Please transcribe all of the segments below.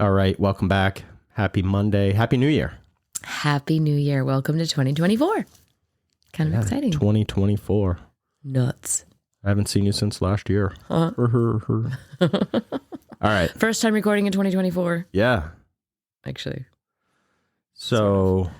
All right, welcome back. Happy Monday. Happy New Year. Happy New Year. Welcome to 2024. Kind of exciting. 2024. Nuts. I haven't seen you since last year. Huh? All right. First time recording in 2024. Yeah. Actually. So.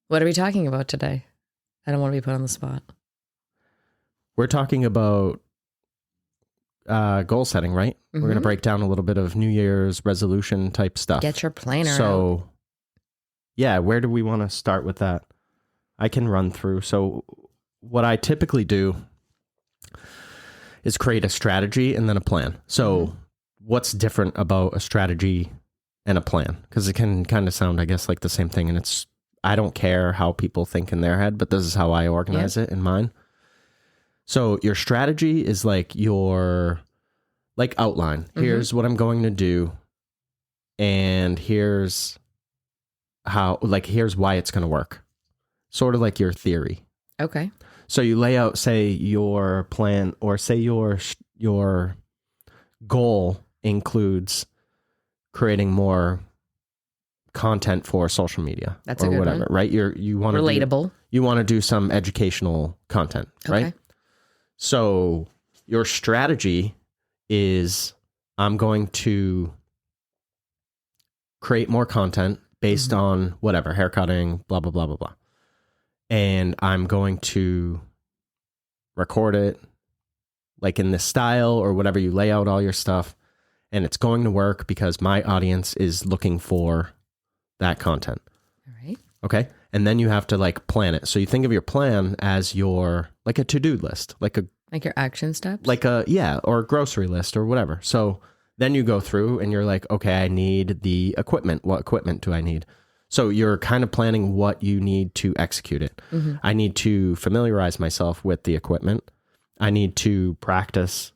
What are we talking about today? I don't want to be put on the spot. We're talking about goal setting, right? We're going to break down a little bit of New Year's resolution type stuff. Get your planner out. So, yeah, where do we want to start with that? I can run through. So, what I typically do is create a strategy and then a plan. So, what's different about a strategy and a plan? Because it can kind of sound, I guess, like the same thing. And I don't care how people think in their head, but this is how I organize it in mine. So your strategy is like your outline. Here's what I'm going to do. And here's how, here's why it's going to work. Sort of like your theory. Okay. So you lay out, say, your plan, or say your goal includes creating more content for social media. That's or a good whatever, one. Right? You want to Relatable. You want to do some educational content, right? Okay. So your strategy is I'm going to create more content based on whatever, haircutting, blah, blah, blah, blah, blah. And I'm going to record it like in this style or whatever. You lay out all your stuff and it's going to work because my audience is looking for that content. All right. Okay. And then you have to plan it. So you think of your plan as your, a to-do list, like your action steps? Or a grocery list or whatever. So then you go through and you're like, okay, I need the equipment. What equipment do I need? So you're kind of planning what you need to execute it. I need to familiarize myself with the equipment. I need to practice,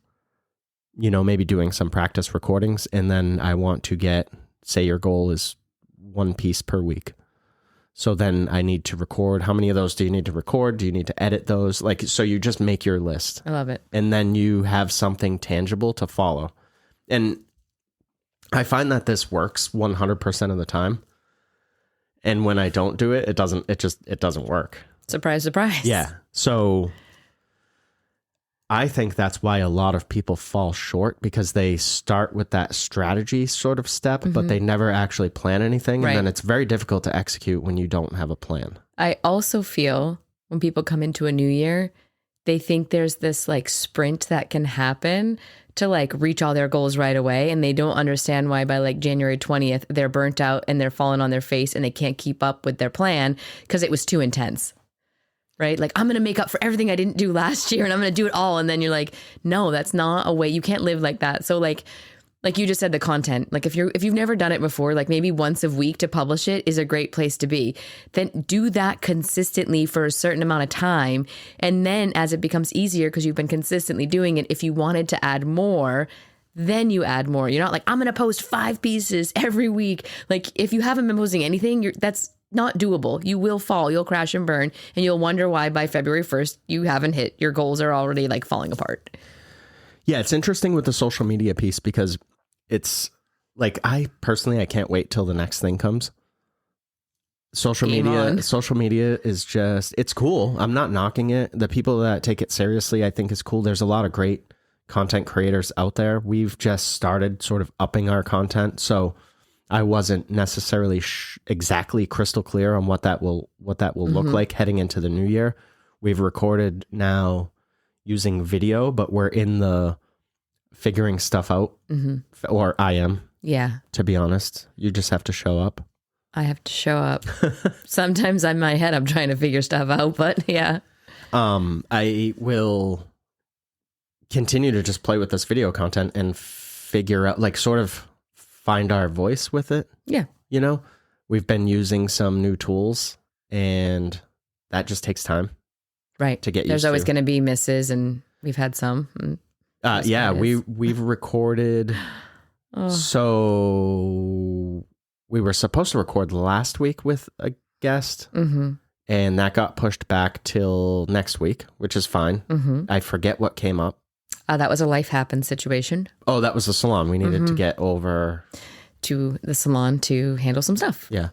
maybe doing some practice recordings. And then I want to get, say your goal is one piece per week. So then I need to record. How many of those do you need to record? Do you need to edit those? So you just make your list. I love it. And then you have something tangible to follow. And I find that this works 100% of the time. And when I don't do it, it doesn't work. Surprise, surprise. Yeah. So I think that's why a lot of people fall short, because they start with that strategy sort of step, but they never actually plan anything. Right. And then it's very difficult to execute when you don't have a plan. I also feel when people come into a new year, they think there's this sprint that can happen to reach all their goals right away. And they don't understand why by January 20th, they're burnt out and they're falling on their face and they can't keep up with their plan because it was too intense. Right? I'm going to make up for everything I didn't do last year and I'm going to do it all. And then you're like, no, that's not a way. You can't live like that. So like you just said, the content, if you've never done it before, maybe once a week to publish it is a great place to be. Then do that consistently for a certain amount of time. And then as it becomes easier, because you've been consistently doing it, if you wanted to add more, then you add more. You're not I'm going to post 5 pieces every week. If you haven't been posting anything, that's not doable. You will fall, you'll crash and burn, and you'll wonder why by February 1st you haven't hit your goals, are already falling apart. Yeah, it's interesting with the social media piece because it's I can't wait till the next thing comes. Social media is just, it's cool. I'm not knocking it. The people that take it seriously, I think is cool. There's a lot of great content creators out there. We've just started sort of upping our content. So I wasn't necessarily exactly crystal clear on what that will look like heading into the new year. We've recorded now using video, but we're in the figuring stuff out, or I am. Yeah. To be honest, you just have to show up. I have to show up. Sometimes in my head, I'm trying to figure stuff out, but yeah. I will continue to just play with this video content and figure out, sort of find our voice with it. Yeah. We've been using some new tools and that just takes time. Right. To get used to. There's always going to be misses, and we've had some. Yeah, we've recorded. So we were supposed to record last week with a guest, and that got pushed back till next week, which is fine. I forget what came up. That was a life happens situation. Oh, that was the salon. We needed to get over to the salon to handle some stuff. Yeah.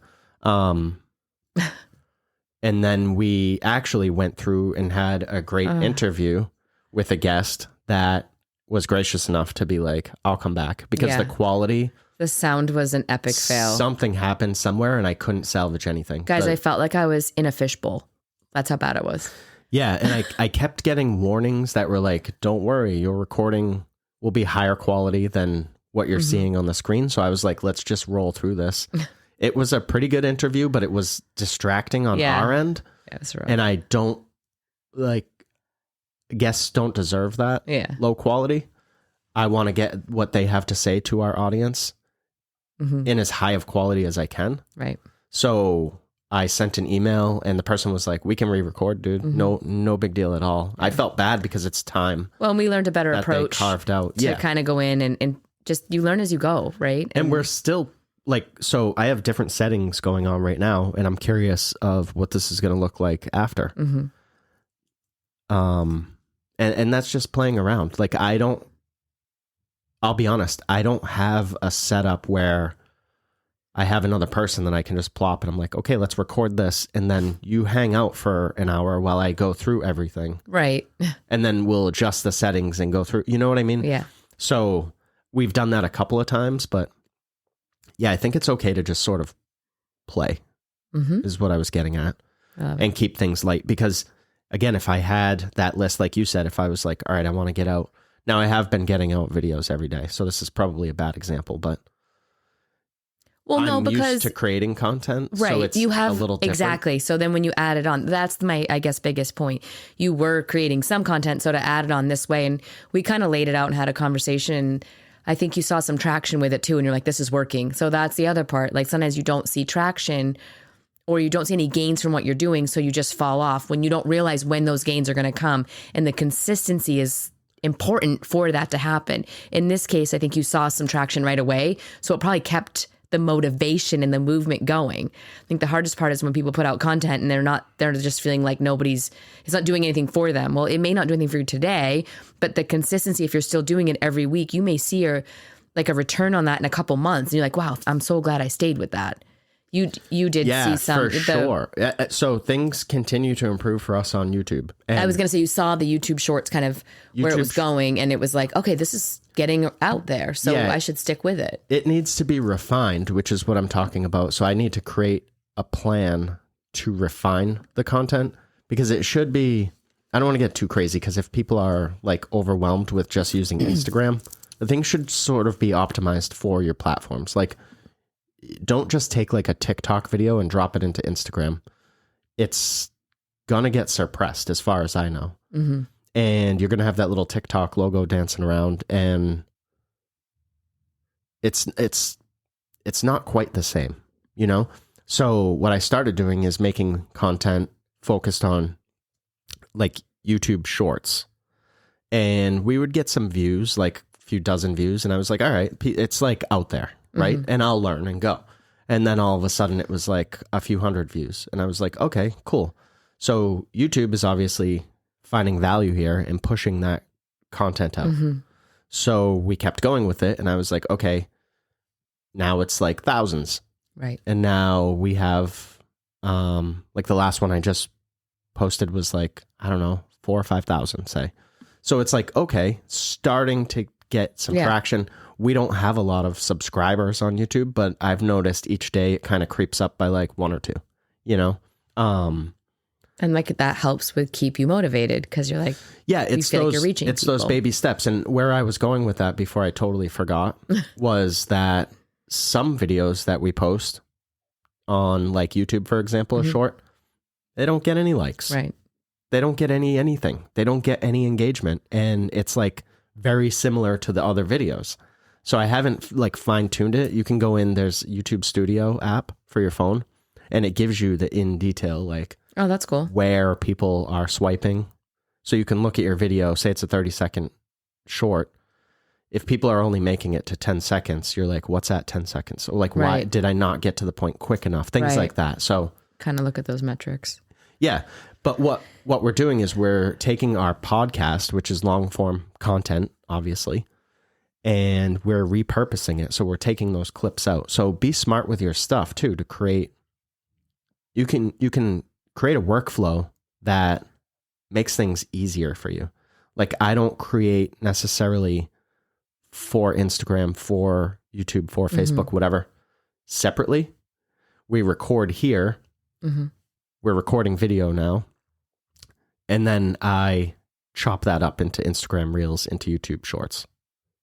And then we actually went through and had a great interview with a guest that was gracious enough to be like, I'll come back, because the quality, the sound was an epic fail. Something happened somewhere and I couldn't salvage anything. Guys, I felt like I was in a fishbowl. That's how bad it was. Yeah. And I kept getting warnings that were like, don't worry, your recording will be higher quality than what you're seeing on the screen. So I was like, let's just roll through this. It was a pretty good interview, but it was distracting on our end. Yeah, that's right. And I don't like, guests don't deserve that low quality. I want to get what they have to say to our audience in as high of quality as I can. Right. So I sent an email and the person was like, we can re-record, dude. No big deal at all. I felt bad because it's time. Well, and we learned a better approach carved out to kind of go in and just, you learn as you go, right? And we're still like, so I have different settings going on right now, and I'm curious of what this is going to look like after. And that's just playing around. Like, I'll be honest, I don't have a setup where I have another person that I can just plop and I'm like, okay, let's record this. And then you hang out for an hour while I go through everything. Right. And then we'll adjust the settings and go through, you know what I mean? Yeah. So we've done that a couple of times, but yeah, I think it's okay to just sort of play is what I was getting at, and keep things light. Because again, if I had that list, like you said, if I was like, all right, I want to get out. Now I have been getting out videos every day. So this is probably a bad example, but I'm used to creating content. Right. So it's you have a little different. Exactly. So then when you add it on, that's my, I guess, biggest point. You were creating some content. So to add it on this way, and we kind of laid it out and had a conversation. I think you saw some traction with it too. And you're like, this is working. So that's the other part. Like sometimes you don't see traction or you don't see any gains from what you're doing. So you just fall off when you don't realize when those gains are going to come. And the consistency is important for that to happen. In this case, I think you saw some traction right away. So it probably kept the motivation and the movement going. I think the hardest part is when people put out content and they're just feeling like it's not doing anything for them. Well, it may not do anything for you today, but the consistency, if you're still doing it every week, you may see a return on that in a couple months. And you're like, wow, I'm so glad I stayed with that. You did see some. For sure. So things continue to improve for us on YouTube. And I was going to say, you saw the YouTube shorts kind of where it was going, and it was like, okay, this is getting out there. So I should stick with it. It needs to be refined, which is what I'm talking about. So I need to create a plan to refine the content, because it should be, I don't want to get too crazy, because if people are like overwhelmed with just using Instagram, the thing should sort of be optimized for your platforms. Like, don't just take like a TikTok video and drop it into Instagram. It's gonna get suppressed as far as I know. And you're gonna have that little TikTok logo dancing around, and it's not quite the same, you know? So what I started doing is making content focused on like YouTube shorts, and we would get some views, like a few dozen views. And I was like, all right, it's like out there. Right. And I'll learn and go. And then all of a sudden it was like a few hundred views. And I was like, okay, cool. So YouTube is obviously finding value here and pushing that content out. So we kept going with it. And I was like, okay, now it's like thousands. Right. And now we have, like the last one I just posted was like, I don't know, 4,000 or 5,000, say. So it's like, okay, starting to get some traction. We don't have a lot of subscribers on YouTube, but I've noticed each day it kind of creeps up by like 1 or 2, you know? And like that helps with keep you motivated, because you're like, it's feel those, like you're reaching it's people. those baby steps. And where I was going with that before I totally forgot was that some videos that we post on like YouTube, for example, a short, they don't get any likes. Right. They don't get anything. They don't get any engagement. And it's like very similar to the other videos. So I haven't like fine-tuned it. You can go in, there's YouTube Studio app for your phone, and it gives you the in detail, like, oh, that's cool, where people are swiping. So you can look at your video, say it's a 30-second short. If people are only making it to 10 seconds, you're like, what's at 10 seconds? Or like, why did I not get to the point quick enough? Things like that. So kind of look at those metrics. Yeah. But what we're doing is we're taking our podcast, which is long form content, obviously, and we're repurposing it. So we're taking those clips out. So be smart with your stuff too, to create, you can create a workflow that makes things easier for you. Like I don't create necessarily for Instagram, for YouTube, for Facebook, whatever, separately. We record here. We're recording video now. And then I chop that up into Instagram Reels, into YouTube Shorts.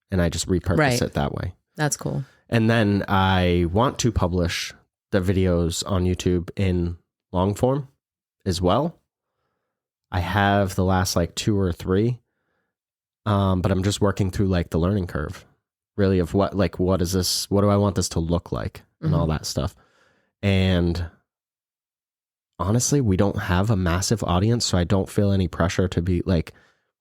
And I just repurpose it that way. That's cool. And then I want to publish the videos on YouTube in long form as well. I have the last like 2 or 3. But I'm just working through like the learning curve, really, of what is this? What do I want this to look like, and all that stuff. And honestly, we don't have a massive audience, so I don't feel any pressure to be like,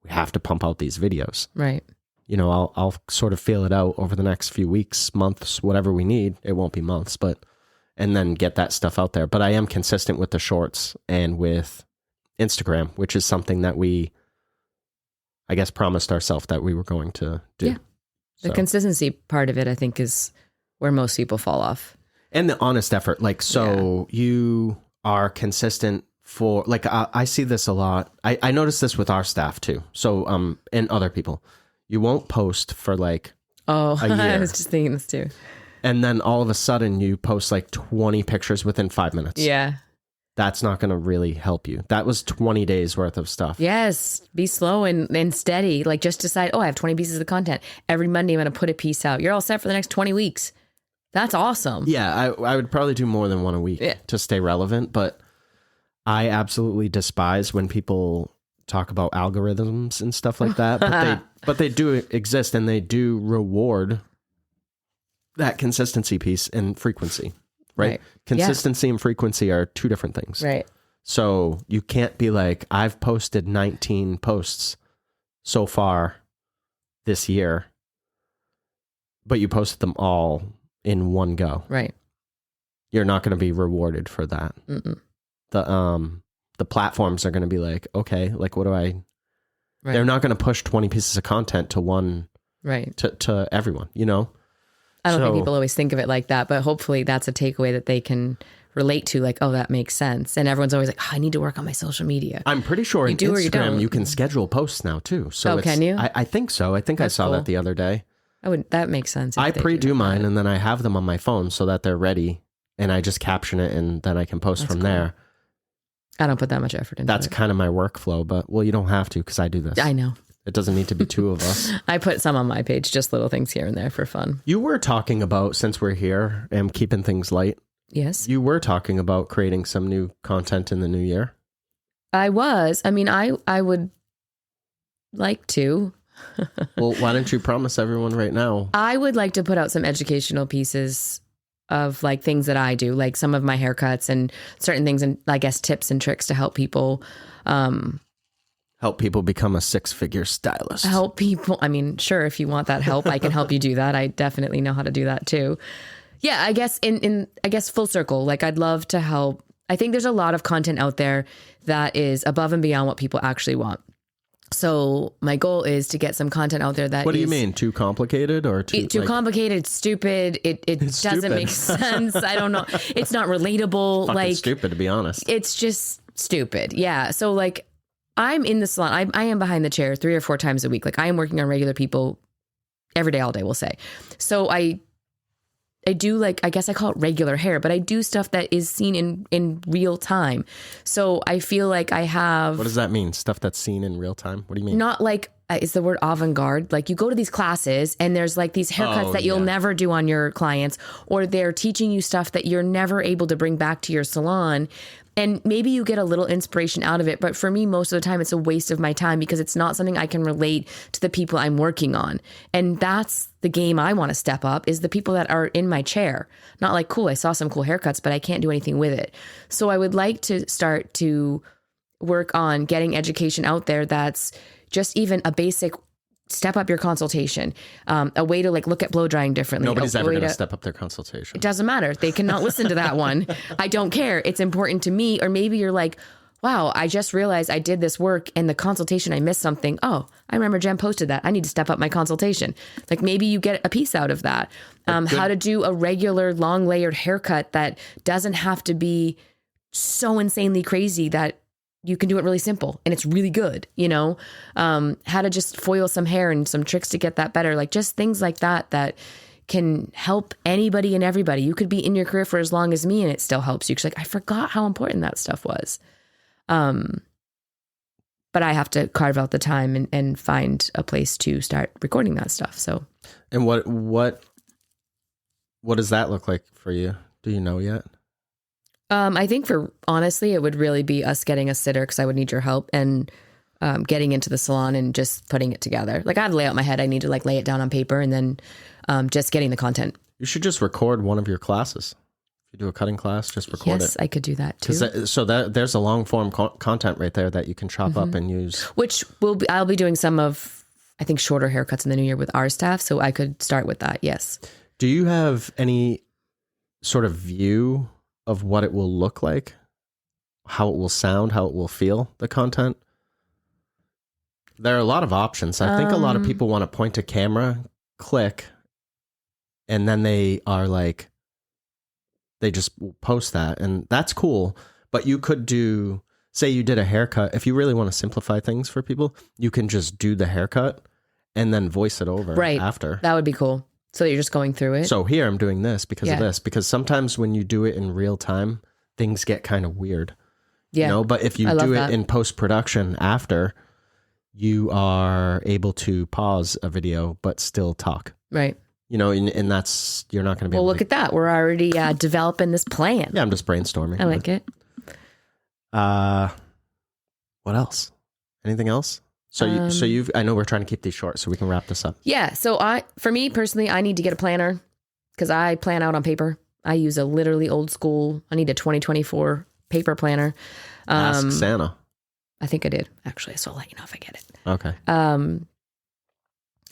we have to pump out these videos. Right. You know, I'll sort of feel it out over the next few weeks, months, whatever we need. It won't be months, and then get that stuff out there. But I am consistent with the shorts and with Instagram, which is something that we, I guess, promised ourselves that we were going to do. Yeah. The consistency part of it, I think, is where most people fall off. And the honest effort. Like, so you are consistent for, like, I see this a lot. I notice this with our staff too. So, and other people, you won't post for like a year. I was just thinking this too. And then all of a sudden you post like 20 pictures within 5 minutes. Yeah. That's not going to really help you. That was 20 days worth of stuff. Yes. Be slow and steady. Like just decide, I have 20 pieces of content. Every Monday I'm going to put a piece out. You're all set for the next 20 weeks. That's awesome. Yeah. I would probably do more than one a week to stay relevant. But I absolutely despise when people talk about algorithms and stuff like that. But they do exist, and they do reward that consistency piece and frequency. Right? Consistency and frequency are 2 different things. Right. So you can't be like, I've posted 19 posts so far this year, but you posted them all in one go. Right. You're not going to be rewarded for that. The platforms are going to be like, okay, like, what do I, they're not going to push 20 pieces of content to one, to everyone, you know? I don't think people always think of it like that, but hopefully that's a takeaway that they can relate to, like, oh, that makes sense. And everyone's always like, I need to work on my social media. I'm pretty sure in Instagram you can schedule posts now too. So can you? I think so. I think I saw that the other day. That makes sense. I pre-do mine and then I have them on my phone so that they're ready, and I just caption it and then I can post from there. I don't put that much effort into That's it. kind of my workflow, but well, you don't have to, because I do this. I know. It doesn't need to be 2 of us. I put some on my page, just little things here and there for fun. You were talking about, since we're here and keeping things light. Yes. You were talking about creating some new content in the new year. I was. I mean, I would like to. Well, why don't you promise everyone right now? I would like to put out some educational pieces of like things that I do, like some of my haircuts and certain things, and I guess tips and tricks to help people. Help people become a 6-figure stylist. Help people. I mean, sure, if you want that help, I can help you do that. I definitely know how to do that too. Yeah, I guess I guess full circle, like I'd love to help. I think there's a lot of content out there that is above and beyond what people actually want. So my goal is to get some content out there that What do you mean? Too complicated or too complicated, stupid? It doesn't make sense. I don't know. It's not relatable. Fucking like stupid, to be honest. It's just stupid. Yeah. So like I'm in the salon. I am behind the chair 3 or 4 times a week. Like I am working on regular people every day, all day, we'll say. So I do, like, I guess I call it regular hair, but I do stuff that is seen in real time. So I feel like I have... What does that mean? Stuff that's seen in real time? What do you mean? Not like, is the word avant-garde? Like you go to these classes and there's like these haircuts that you'll never do on your clients, or they're teaching you stuff that you're never able to bring back to your salon. And maybe you get a little inspiration out of it. But for me, most of the time, it's a waste of my time because it's not something I can relate to the people I'm working on. And that's the game I want to step up, is the people that are in my chair. Not like, cool, I saw some cool haircuts, but I can't do anything with it. So I would like to start to work on getting education out there that's just even a basic step up your consultation, a way to like look at blow drying differently. Nobody's ever going to step up their consultation. It doesn't matter. They cannot listen to that one. I don't care. It's important to me. Or maybe you're like, wow, I just realized I did this work and the consultation, I missed something. Oh, I remember Jen posted that. I need to step up my consultation. Like maybe you get a piece out of that. How to do a regular long layered haircut that doesn't have to be so insanely crazy that you can do it really simple and it's really good, you know, how to just foil some hair and some tricks to get that better. Like just things like that can help anybody and everybody. You could be in your career for as long as me and it still helps you. Cause like, I forgot how important that stuff was. But I have to carve out the time and find a place to start recording that stuff. So, and what does that look like for you? Do you know yet? I think honestly, it would really be us getting a sitter because I would need your help and getting into the salon and just putting it together. Like I have to lay out my head. I need to like lay it down on paper and then just getting the content. You should just record one of your classes. If you do a cutting class, just record it. Yes, I could do that too. There's a long form content right there that you can chop up and use. Which I'll be doing some of, I think, shorter haircuts in the new year with our staff. So I could start with that. Yes. Do you have any sort of view of what it will look like, how it will sound, how it will feel, the content? There are a lot of options. I think a lot of people want to point a camera, click, and then they are like, they just post that, and that's cool. But you could say you did a haircut. If you really want to simplify things for people, you can just do the haircut and then voice it over after. That would be cool. So you're just going through it. So here I'm doing this because of this, because sometimes when you do it in real time, things get kind of weird. Yeah. You know, but if you do it in post-production after, you are able to pause a video, but still talk. Right. You know, and that's, you're not going to be able to... Well, look at that. We're already developing this plan. Yeah, I'm just brainstorming. I like it. What else? Anything else? So I know we're trying to keep these short so we can wrap this up. Yeah. So for me personally, I need to get a planner because I plan out on paper. I use a literally old school. I need a 2024 paper planner. Ask Santa. I think I did actually. So I'll let you know if I get it. Okay.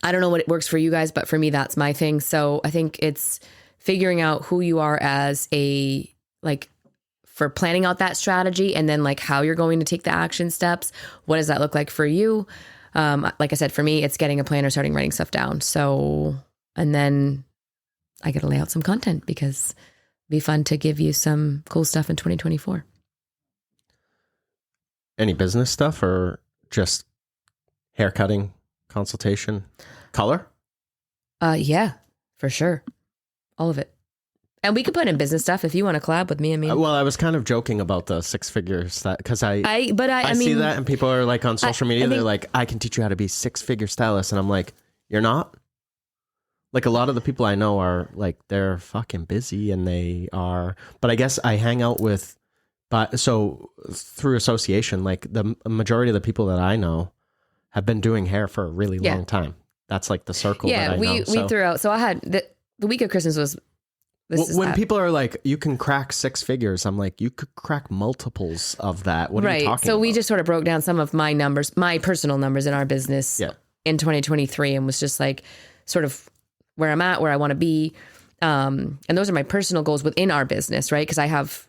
I don't know what it works for you guys, but for me, that's my thing. So I think it's figuring out who you are as for planning out that strategy and then like how you're going to take the action steps. What does that look like for you? Like I said, for me, it's getting a planner, starting writing stuff down. So, and then I got to lay out some content because it'd be fun to give you some cool stuff in 2024. Any business stuff or just haircutting, consultation, color? Yeah, for sure. All of it. And we could put in business stuff if you want to collab with me. I mean, well, I was kind of joking about the 6 figures because I mean, see that and people are like on social media, they're like, I can teach you how to be 6-figure stylist. And I'm like, you're not? Like a lot of the people I know are like, they're fucking busy and they are, but I guess I hang out with, so through association, like the majority of the people that I know have been doing hair for a really long time. That's like the circle that I know. Yeah, we threw out, so I had, the week of Christmas was, when people are like, you can crack 6 figures, I'm like, you could crack multiples of that. What are you talking about? So we just sort of broke down some of my numbers, my personal numbers in our business in 2023 and was just like sort of where I'm at, where I want to be. And those are my personal goals within our business, right? Because I have,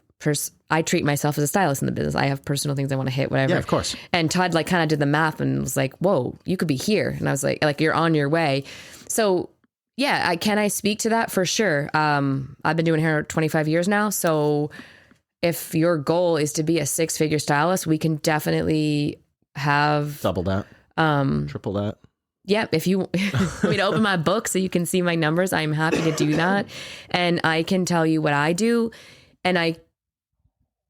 I treat myself as a stylist in the business. I have personal things I want to hit, whatever. Yeah, of course. And Todd like kind of did the math and was like, whoa, you could be here. And I was like you're on your way. So yeah, can I speak to that? For sure. I've been doing hair 25 years now. So if your goal is to be a 6-figure stylist, we can definitely have... Double that. Triple that. Yeah. If you want me to open my book so you can see my numbers, I'm happy to do that. And I can tell you what I do. And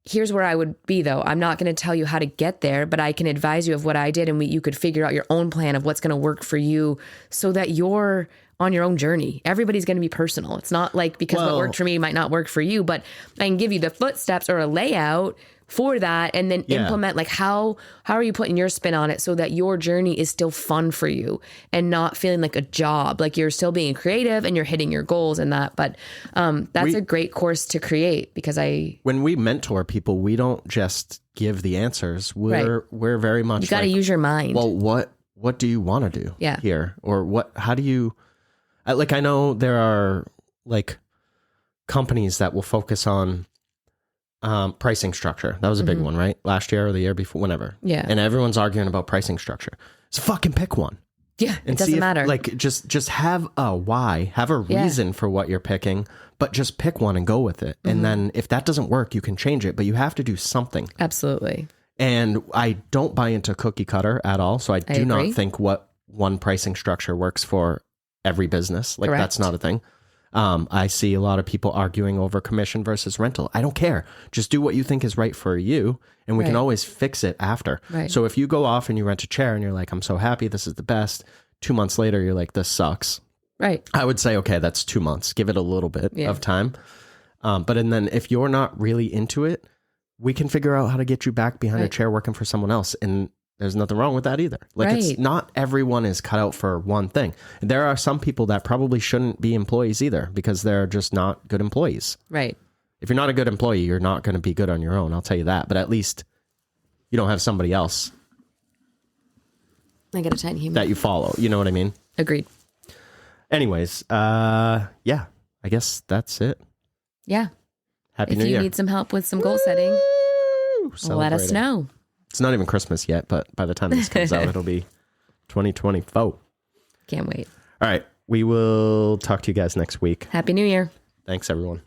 here's where I would be though. I'm not going to tell you how to get there, but I can advise you of what I did and you could figure out your own plan of what's going to work for you so that you're on your own journey. Everybody's going to be personal. It's not like because what worked for me might not work for you, but I can give you the footsteps or a layout for that and then implement like how are you putting your spin on it so that your journey is still fun for you and not feeling like a job, like you're still being creative and you're hitting your goals and that. But that's a great course to create because when we mentor people, we don't just give the answers. We're very much you got to use your mind. Well, what do you want to do here? Or how do you, like, I know there are like companies that will focus on Pricing structure. That was a big one, right? Last year or the year before, whenever. Yeah. And everyone's arguing about pricing structure. So fucking pick one. Yeah, And it doesn't matter. Like just have a why, have a reason for what you're picking, but just pick one and go with it. And then if that doesn't work, you can change it, but you have to do something. Absolutely. And I don't buy into cookie cutter at all. So I do not agree. think what one pricing structure works for every business. Like that's not a thing. I see a lot of people arguing over commission versus rental. I don't care. Just do what you think is right for you. And we can always fix it after. Right. So if you go off and you rent a chair and you're like, I'm so happy, this is the best. 2 months later, you're like, this sucks. Right. I would say, okay, that's 2 months. Give it a little bit of time. And then if you're not really into it, we can figure out how to get you back behind a chair working for someone else. And there's nothing wrong with that either. Like it's not everyone is cut out for one thing. There are some people that probably shouldn't be employees either because they're just not good employees. Right. If you're not a good employee, you're not going to be good on your own. I'll tell you that. But at least you don't have somebody else I get a tiny human that you follow. You know what I mean? Agreed. Anyways, I guess that's it. Yeah. Happy If New you Year. need some help with some goal setting, let us know. It's not even Christmas yet, but by the time this comes out, it'll be 2024. Can't wait. All right. We will talk to you guys next week. Happy New Year. Thanks, everyone.